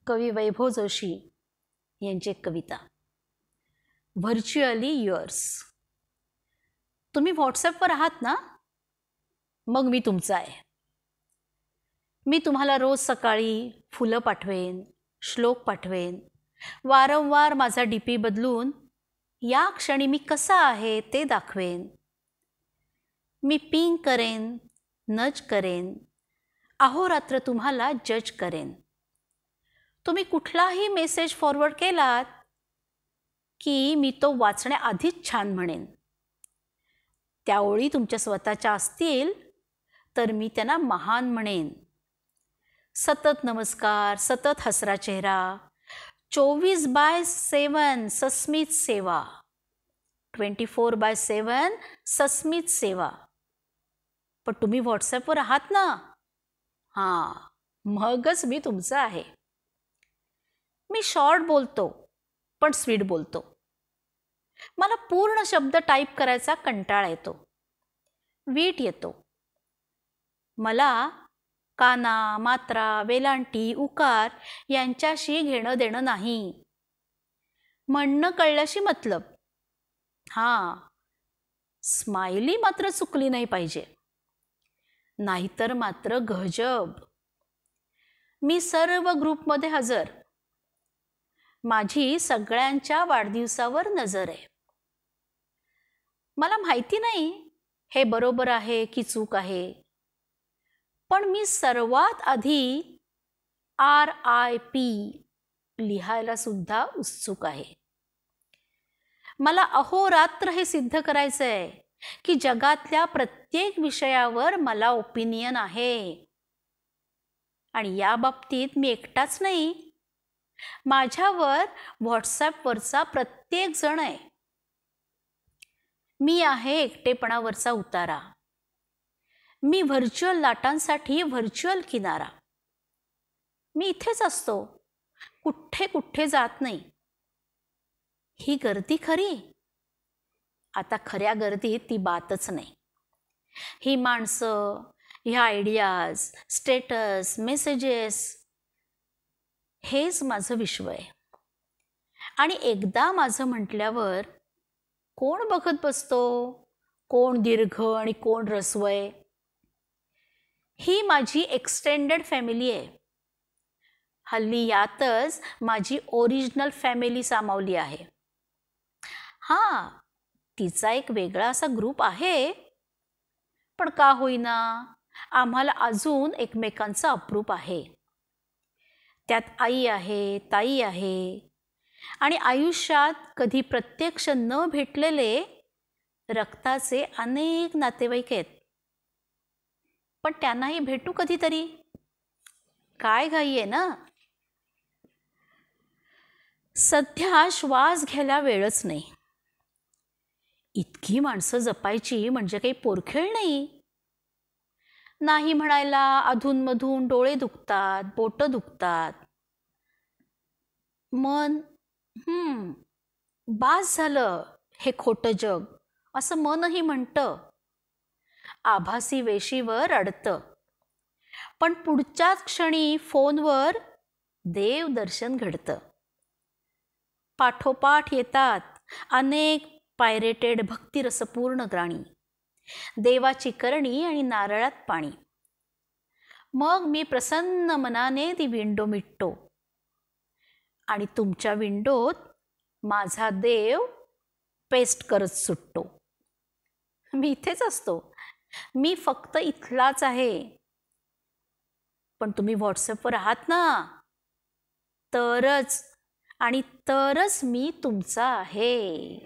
कवी वैभव जोशी यांची एक कविता, व्हर्च्युअली युअर्स. तुम्ही व्हॉट्सॲपवर आहात ना? मग मी तुमचा आहे. मी तुम्हाला रोज सकाळी फुलं पाठवेन, श्लोक पाठवेन, वारंवार माझा DP बदलून या क्षणी मी कसा आहे ते दाखवेन. मी पिंग करेन, नज करेन, अहोरात्र तुम्हाला जज करेन. तुम्ही कुठलाही मेसेज फॉरवर्ड केलात की मी तो वाचण्याआधीच छान म्हणेन. त्या ओळी तुमच्या स्वतःच्या असतील तर मी त्यांना महान म्हणेन. सतत नमस्कार, सतत हसरा चेहरा, 24/7 सस्मित सेवा, 24/7 सस्मित सेवा. पण तुम्ही व्हॉट्सॲपवर आहात ना? हां, मगच मी तुमचा आहे. मी शॉर्ट बोलतो पण स्वीट बोलतो. मला पूर्ण शब्द टाईप करायचा कंटाळा येतो, वीट येतो. मला काना, मात्रा, वेलांटी, उकार यांच्याशी घेणं देणं नाही. म्हणणं कळल्याशी मतलब. हां, स्माइली मात्र चुकली नाही पाहिजे, नाहीतर मात्र गजब. मी सर्व ग्रुपमध्ये हजर. माझी सगळ्यांच्या वाढदिवसावर नजर आहे. मला माहिती नाही हे बरोबर आहे की चूक आहे, पण मी सर्वात आधी RIP लिहायला सुद्धा उत्सुक आहे. मला अहोरात्र हे सिद्ध करायचं आहे की जगातल्या प्रत्येक विषयावर मला ओपिनियन आहे. आणि या बाबतीत मी एकटाच नाही, माझ्यावर व्हॉट्सॲपवरचा प्रत्येक जण आहे. मी आहे एकटेपणावरचा उतारा. मी व्हर्च्युअल लाटांसाठी व्हर्च्युअल किनारा. मी इथेच असतो, कुठे कुठे जात नाही. ही गर्दी खरी, आता खऱ्या गर्दीत ती बातच नाही. ही माणसं, ह्या आयडियाज, स्टेटस, मेसेजेस, हेच माझं विश्व आहे. आणि एकदा माझं म्हटल्यावर कोण बघत बसतो, कोण दीर्घ आणि कोण ऱ्हस्वय. ही माझी एक्सटेंडेड फॅमिली आहे. हल्ली यातच माझी ओरिजिनल फॅमिली सामावली आहे. हां, तिचा एक वेगळा असा ग्रुप आहे, पण का होईना आम्हाला अजून एकमेकांचा अप्रूप आहे. त्यात आई आहे, ताई आहे, आणि आयुष्यात कधी प्रत्यक्ष न भेटलेले रक्ताचे अनेक नातेवाईक आहेत. पण त्यांनाही भेटू कधीतरी. काय घाई आहे ना? सध्या श्वास घ्यायला वेळच नाही. इतकी माणसं जपायची म्हणजे काही पोरखेळ नाही. नाही म्हणायला अधूनमधून डोळे दुखतात, बोटं दुखतात. मन बास झालं हे खोटं जग, असं मनही म्हणतं. आभासी वेशीवर अडतं, पण पुढच्याच क्षणी फोनवर देवदर्शन घडतं. पाठोपाठ येतात अनेक पायरेटेड भक्तिरसपूर्ण गाणी, देवाची करणी आणि नारळात पाणी. मग मी प्रसन्न मनाने ती विंडो मिटतो आणि तुमच्या विंडोत माझा देव पेस्ट करत सुटतो. मी इथेच असतो, मी फक्त इथलाच आहे. पण तुम्ही व्हॉट्सॲपवर आहात ना, तरच आणि तरच मी तुमचा आहे.